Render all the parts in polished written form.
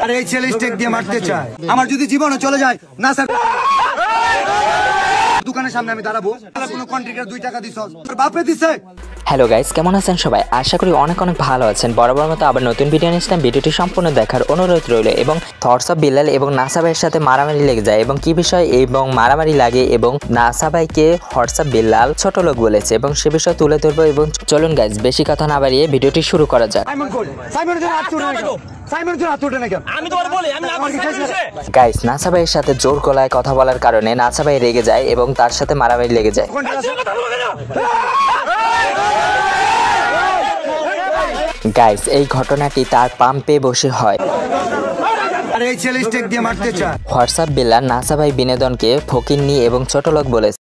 আরে এই ছেলে স্টেক দিয়ে মারতে চায়। আমার যদি জীবনও চলে যায় না স্যার, দোকানের সামনে আমি দাঁড়াবো। কোনো কন্ট্রাক্টর 2 টাকা দিছ, তোর বাপে দিছে। হ্যালো গাইস, কেমন আছেন সবাই? আশা করি অনেক ভালো আছেন। বরাবর মতো আবার নতুন ভিডিও নিয়ে আসলাম। ভিডিওটি সম্পূর্ণ দেখার অনুরোধ রইল। এবং থটস অফ বিল্লাল এবং নাসা ভাইয়ের সাথে মারামারি লেগে যায় এবং কি বিষয় এবং মারামারি লাগে এবং নাসা ভাইকে হোয়াটসঅ্যাপ বিল্লাল ছোট লোক বলেছে এবং সে বিষয় তুলে ধরবো। এবং চলুন গাইস, বেশি কথা না বাড়িয়ে ভিডিওটি শুরু করা যাক। গাইস, নাসা ভাইয়ের সাথে জোর গলায় কথা বলার কারণে নাসা ভাই রেগে যায় এবং তার সাথে মারামারি লেগে যায়। গাইস, এই ঘটনাটি তার পাম্পে বসে হয়। হোয়াটসঅ্যাপ বিল্লাল নাসা ভাই বিনোদনকে ফকিন্নি এবং ছোট লোক বলেছে।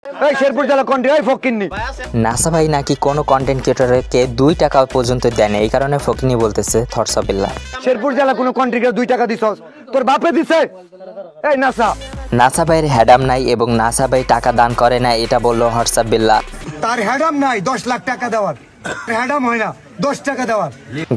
নাসা ভাই নাকি কোনো কন্টেন্ট ক্রিয়েটরকে 2 টাকা পর্যন্ত দেয় না, এই কারণে ফকিন্নি বলতেছে হোয়াটসঅ্যাপ বিল্লাল। শেরপুর জেলা কোনো কন্ট্রাক্টর 2 টাকা দিছ, তোর বাপে দিছে। এই নাসা ভাইয়ের হ্যাডাম নাই এবং নাসা ভাই টাকা দান করে না, এটা বললো হোয়াটসঅ্যাপ বিল্লাল। তার হ্যাডাম নাই 10 লাখ টাকা দেওয়ার, হ্যাডাম হয় না 10 টাকা দেওয়ার।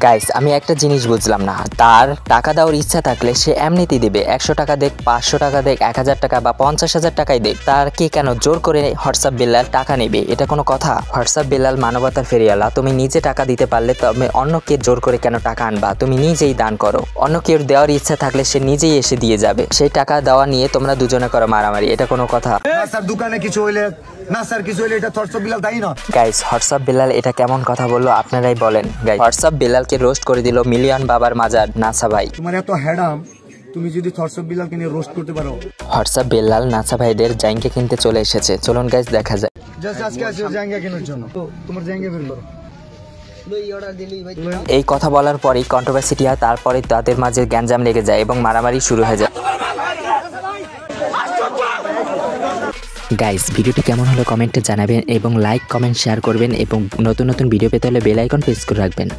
গাইস, আমি একটা জিনিস বুঝলাম না, তার টাকা দেওয়ার ইচ্ছা থাকলে সে এমনিতেই দেবে। 100 টাকা দেখ, 500 টাকা দেখ, 1000 টাকা বা 50,000 টাকাই দেখ, তার কে কেন জোর করে হোয়াটসঅ্যাপ বিল্লাল টাকা নেবে? এটা কোনো কথা? হোয়াটসঅ্যাপ বিল্লাল মানবতার ফেরিওয়ালা। তুমি নিজে টাকা দিতে পারলে তবে অন্যকে জোর করে কেন টাকা আনবা? তুমি নিজেই দান করো। অন্য কেউ দেওয়ার ইচ্ছা থাকলে সে নিজেই এসে দিয়ে যাবে। সেই টাকা দেওয়া নিয়ে তোমরা দুজনে করো মারামারি, এটা কোনো কথা? নাসার দোকানে কিছু হইলে, নাসার কিছু হইলে এটা হোয়াটসঅ্যাপ বিল্লাল দায়ী না। গাইস, হোয়াটসঅ্যাপ বিল্লাল এটা কেমন কথা বললো আপনারাই বলেন। গাইস, হোয়াটসঅ্যাপ বিল্লালকে রোস্ট করে দিল মিলিয়ন বাবার মাজার নাসা ভাই। তোমার এত হ্যাডাম, তুমি যদি হোয়াটসঅ্যাপ বিল্লালকে নিয়ে রোস্ট করতে পারো। হোয়াটসঅ্যাপ বিল্লাল নাসা ভাইদের জাইঙ্গা কিনতে চলে এসেছে। চলুন গাইস দেখা যায়। জাস্ট আজকে আসো জাইঙ্গা কেনার জন্য, তো তোমার জাইঙ্গা বের করো। এই কথা বলার পরেই কন্ট্রোভার্সিটি হয়, তারপরে তাদের মাঝে গ্যাঞ্জাম লেগে যায় এবং মারামারি শুরু হয়ে যায়। গাইস, ভিডিওটি কেমন হলো কমেন্টে জানাবেন এবং লাইক কমেন্ট শেয়ার করবেন এবং নতুন ভিডিও পেতে হলে বেল আইকন প্রেস করে রাখবেন।